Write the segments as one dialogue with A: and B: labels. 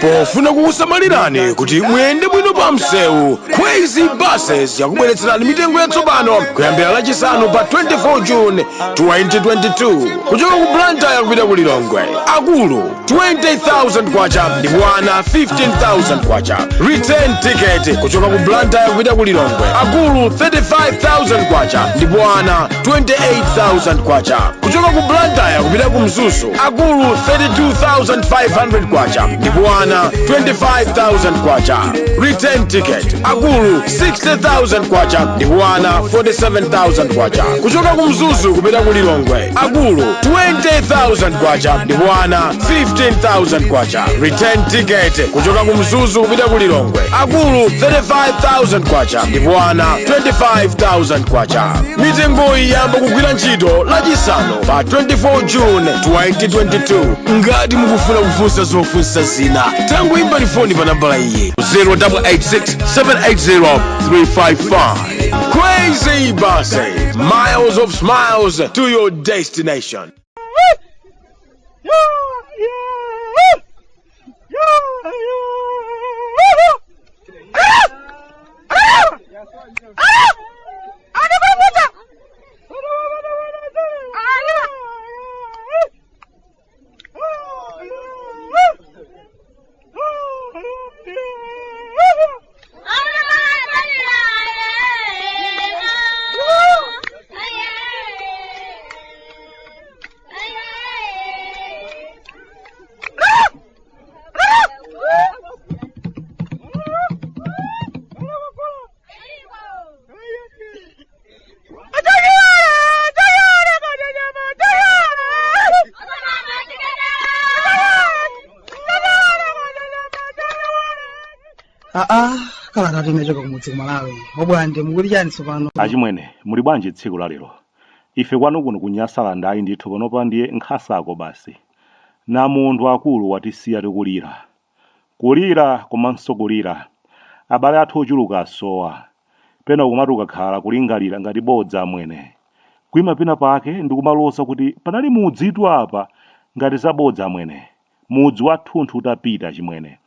A: pofuna kukusamalirani kuti muyende bwino pa msewu. Crazy Buses yakubweretserani mitengo yatsopano kuyambira lachisanu pa 24 June 2022 kuchoka ku Blantyre kupita ku Lilongwe. Akulu 20,000 kwacha ndipo ana 15,000 kwacha. Return ticket kuchoka ku Blantyre kupita ku Lilongwe. Akulu 35,000 kwacha ndipo ana 28,000 kwacha. Kuchoka ku Blantyre kupita ku Mzuzu. Akulu 32,500 kwacha ndipo ana 25,000 kwacha. Return ticket. Akulu 60,000 kwacha ndipo ana 47,000 kwacha. Kuchoka ku Mzuzu kupita ku Lilongwe. Akulu 20,000 kwacha ndipo ana 15,000 kwacha. Return ticket. Kuchoka ku Mzuzu kupita ku Lilongwe. Akulu 35,000 kwacha ndipo ana 25,000 kwacha. Mitengo iyi yamba kugwira ntchito lachisanu pa 24 June 2022. Ngati mukufuna kufunsa zofunsa zina tangoimbani foni pa nambala iyi 0886 780 355. Crazy Buses, miles of smiles to your destination.
B: Kala tatu imechoka kumudzi Malawi. Obwande mukuli chani tsopano?
C: Achimwene muli bwanji tsiku la lero. Ife kwanu kuno kunyasala ndayi ndithu panopa ndiye nkhasako basi. Na munthu akulu watisiya tikulira. Kulira komanso kulira. Abale athu ochuluka asowa. Pena kumatu kakhala kulingalira ngati bodza amwene. Kuima pena pake ndikumalosa kuti panali mudzitu apa ngati zabodza amwene. Mudzi wathunthu utapita chimwene.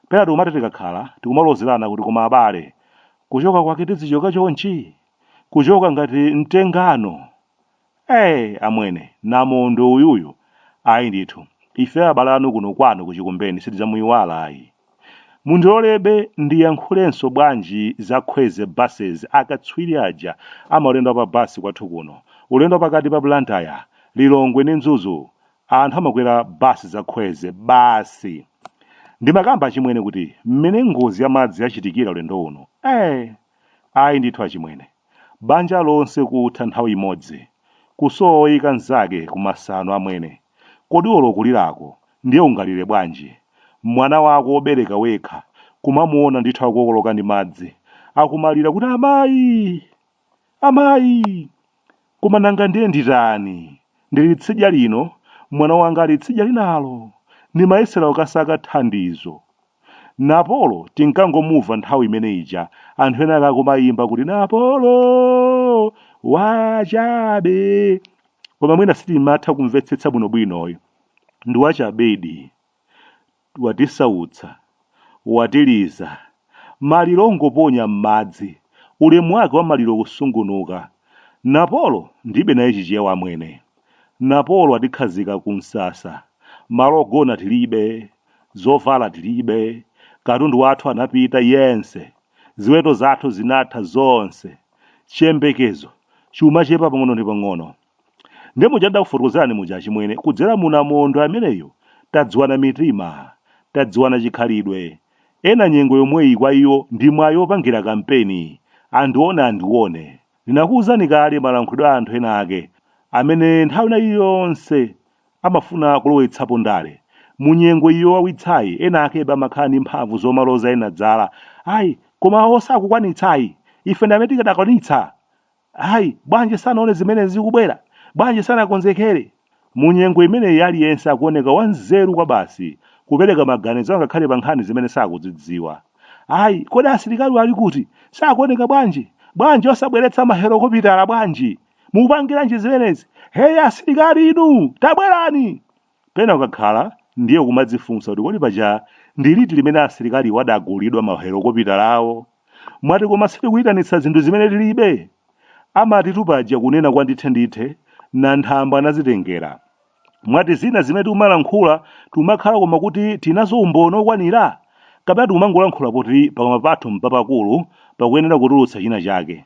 C: Pena tikumati tikakhala tikumalozerana kuti koma abale kuchoka kwake tizichoka chonchi kuchoka ngati mtengano. Amwene namondo uyuyu ayi ndithu ife abale anu kuno kwanu kuchikumbeni sitidzamuyiwala ayi. Mundilolebe ndiyankhulenso bwanji za Crazy Buses akatswiri aja amaulendo pa basi kwathu kuno. Ulendo pakati pa Blantyre, Lilongwe ndi Mzuzu anthu amakwera basi za Crazy basi. Ndimakamba achimwene kuti mmene ngozi ya madzi yachitikira ulendo uno. Ayi ndithu achimwene. Banja lonse kutha nthawi imodzi. Kusoyika nzake kumasano amwene. Kodi olokulirako ndiye ungalire bwanji. Mwana wako obereka wekha kumamuona ndithu akukoloka ndi madzi. Akumalira kuti amayi. Koma nanga ndiye nditani. Ndili tsidya lino, mwana wanga ali tsidya linalo. Ni maesera ukasaka thandizo. Napolo tinkangomuva nthawi imene ija anthu ena akakumayimba kuti Napolo wachabe. Koma mwina sitimatha kumvetsetsa bwinobwinoyo. Ndi wachabedi. Watisautsa. Watiliza. Maliro ongoponya m'madzi. Ulemu wake wa maliro kusungunuka. Napolo ndibe naye chichewa amwene. Napolo atikhazika kumsasa. Malo ogona tilibe, zovala tilibe, katundu wathu anapita yense, ziweto zathu zinatha zonse, chiyembekezo, chuma chepa pang'ono ndi pang'ono. Ndiye muchada kufotokozerani muja achimwene kudzera munamondo ameneyo, tadziwana mitima, tadziwana chikhalidwe. Ena nyengo yomweyi kwa iyo ndi mwayi opangira kampeni, andione. Ndinakuwuzani kale malankhulidwe a anthu ena ake, amene nthawi nayi yonse amafuna kulowetsapo ndale. Munyengo iyo wawitsayi ena akeba makhala ndi mphamvu zomaloza ena dzala. Koma osakukwanitsayi ife ndamene tikadakwanitsa. Bwanji sanaone zimene zikubwera. Bwanji sanakonzekere. Munyengo imeneyi aliyense akuoneka wanzeru kwa basi kupereka maganizo angakhale pa nkhani zimene sakuzidziwa. Kodi asilikali ali kuti sakuoneka bwanji osabweretsa mahelikopitala bwanji mupangiranji zimenezi. Asilikali inu tabwerani. Pena ukakhala ndiye kumadzifunsa kuti kodi paja ndi liti limene asilikali wadagulidwa mahelokopitala awo. Mwati koma sitikuyitanitsa zinthu zimene tilibe. Amati tupaja kunena kwa ndithe na nthamba anazitengera. Mwati zina zimene tikumalankhula tumakhala koma kuti tinazo umboni okwanira, kapena tikumangolankhula poti pakamwa pathu mpapakulu pakuyenera kutulutsa china chake.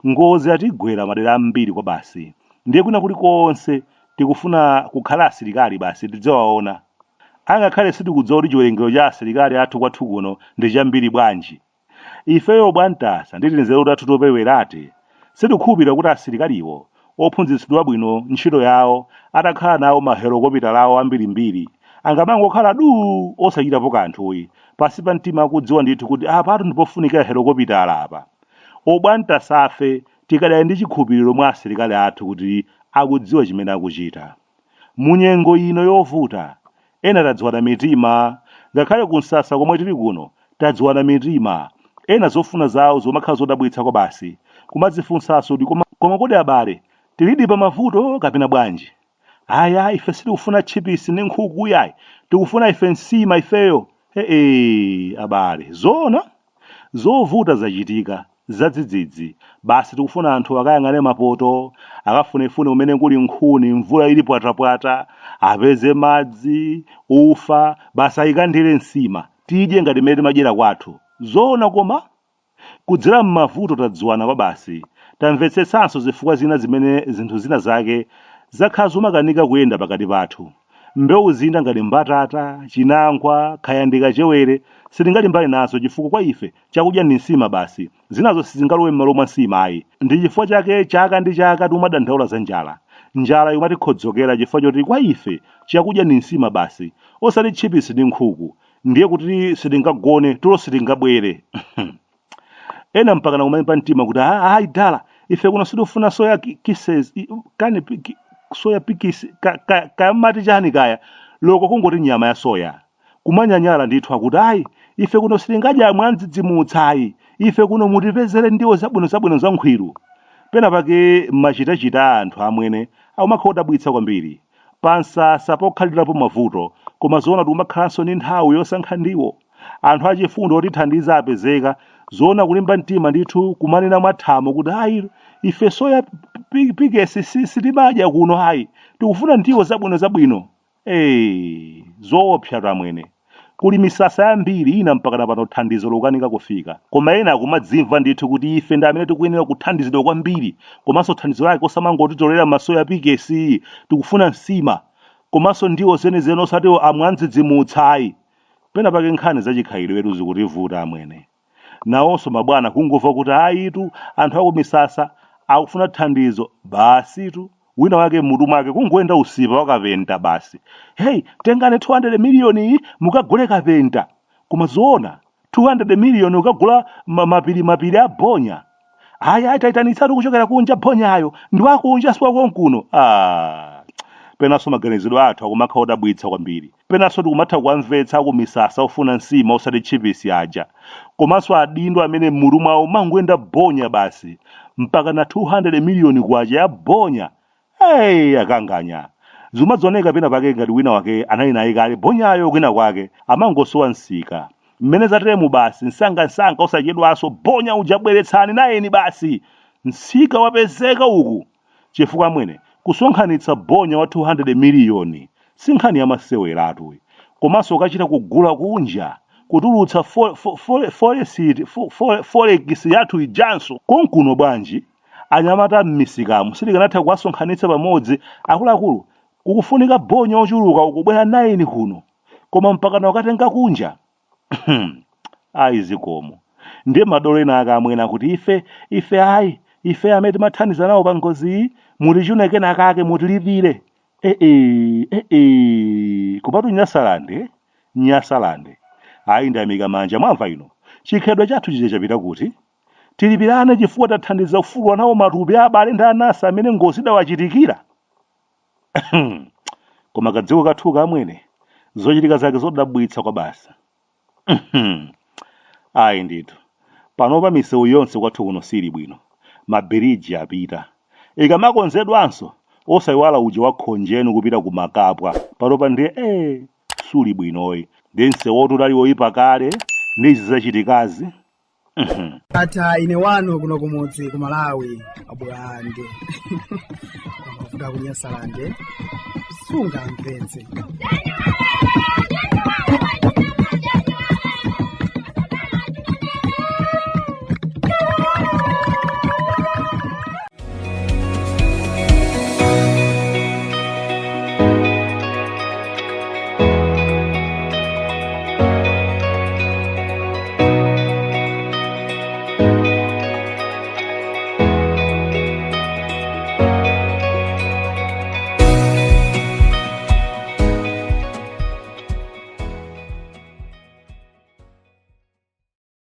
C: Ngozi atigwera madera ambiri kwa basi, ndiye kwina kulikonse tikufuna kukhala asilikali basi tidzawaona. Angakhale sitikudziwa kuti chiwerengero cha asilikali athu kwathu kuno ndi chambiri bwanji. Ifeyo bwantasa ndi tinzeru tathu topewerate sitikukhulupirira kuti asilikaliwo ophunzitsidwa bwino ntchito yawo atakhala nawo mahelokopitala awo ambirimbiri angamangokhala du osachitapo kanthuyi pasi pa mtima akudziwa ndithu kuti apatu ndipofunika helokopitala apa. Obwantasa afe tikadali ndi chikhulupiriro mwa asilikali athu kuti akudziwa chimene akuchita. Munyengo ino yovuta ena tadziwana mitima, ngakhale kunsasa komwe tili kuno tadziwana mitima. Ena zofuna zawo zomakhala zodabwitsa kwa basi kumadzifunsanso kuti koma kodi abale tilidi pa mavuto kapena bwanji. Aya ife sitikufuna chipisi ndi nkhuku yayi, tikufuna ife nsima ifeyo. Abale zoona zovuta zachitika zadzidzidzi, basi tikufuna anthu akayang'ane mapoto akafunefune kumene kuli nkhuni, mvula ili pwatapwata, apeze madzi, ufa, basi ayikandire nsima tidye ngati mmene timadyera kwathu. Zoona koma kudzera m'mavuto tadziwana kwa basi tamvetsetsanso zifukwa zina zimene zinthu zina zake zakhala zomakanika kuyenda pakati pathu. Mbewu zina ngati mbatata, chinangwa, khayandika chewere sitingalimbane nazo chifukwa kwa ife chakudya ndi nsima basi, zinazo sizingalowe m'malo mwa nsima ayi. Ndi chifukwa chake chaka ndi chaka timadandaula za njala. Njala imatikhodzokera chifukwa choti kwa ife chakudya ndi nsima basi osati chipisi ndi nkhuku, ndiye kuti sitingagone tulo sitingabwere. Ena mpaka nakumayimba mtima kuti hayi dala ife kuno sitifuna soya kisses kani soya pikisi kamati chani kaya loko kungoti nyama ya soya kumanyanyala ndithu akuti ayi ife kuno sitingadya mwandzidzimutsa ayi ife kuno mutipezere ndiwo zabwino za nkhwiru. Pena pake machitachita anthu amwene akumakhala odabwitsa kwambiri pansasa pokhalirapo mavuto, koma zoona tikumakhalanso ndi nthawi yosankha ndiwo. Anthu achifundo otithandiza apezeka, zoona kulimba mtima ndithu kumanena mwathamo kuti ayi ife soya pikesi sitimadya kuno ayi tikufuna ndiwo zabwino. Zoopsa tamwene. Kuli misasa yambiri ina mpaka pano thandizo lokanika kufika, koma ena akumadzimva ndithu kuti ife ndi amene tikuyenera kuthandizidwa kwambiri, komanso thandizo lake osamangotitolera masoya pikesi, tikufuna nsima komanso ndiwo zenizeni osati amwandzidzimutsa ayi. Pena pake nkhani zachikhalidwe wetu zikutivuta amwene. Nawonso mabwana kungomva kuti ayitu anthu akumisasa akufuna thandizo basitu wina wake mutu mwake kungoenda usipa wakapenta basi. Tengani 200 miliyoni mukagule kapenta. Koma zoona 200 miliyoni ukagula mapiri abonya. Ayi taitanitsatu kuchokera kunja bonyayo ndiwakunja siwako nkuno. Penaso maganizidwe athu akumakhala odabwitsa kwambiri. Penaso tikumatha kuamvetsa akumisasa ofuna nsima osati chipisi aja, komanso adindo amene mutu mwawo mangoenda bonya basi mpaka na 200 miliyoni kwacha ya bonya. Akanganya zimadzoneka pena pake ngati wina wake anali naye kale bonyayo kwina kwake amangosowa nsika. Mmene zateremu basi nsanga osachedwaso bonya ujabweretsani nayeni basi nsika wapezeka uku. Chifukwa mwene kusonkhanitsa bonya wa 200 miliyoni sinkhani ya maseweratu, komanso ukachita kugula kunja kutulutsa forex yathu ijanso konkuno bwanji anyamata m'misikamu sitikanatha kuwasonkhanitsa pamodzi akuluakulu. Kukufunika bonya ochuluka ukubwera 9 kuno, koma mpaka na ukatenga kunja. Zikomo ndiye madolo ena akamwena kuti ife amene timathandiza nawo pa ngozi mutichune kenakake mutilipire. Kupatu nyasalande. Ndayamika manja mwamva ino chikhedwe chathu chije chapita kuti tilipirane chifukwa tathandiza ufulu nawo matupi abale ndi anasa amene ngozi idawachitikira. Koma kadziko kathu kamwene zochitika zake zodabwitsa kwa basa. Ndithu panopa misewu yonse kwathu kuno sili bwino, mabiriji apita ikamakonzedwanso osayiwala uja wakhonjeni kupita kumakapwa panopa ndiye suli bwinoyi ndi msewu utali woyipa kale ndi izi zachitikazi.
B: Ata ine wanu kuno kumudzi ku Malawi abwande amafuta kunyasalande sunga mvetse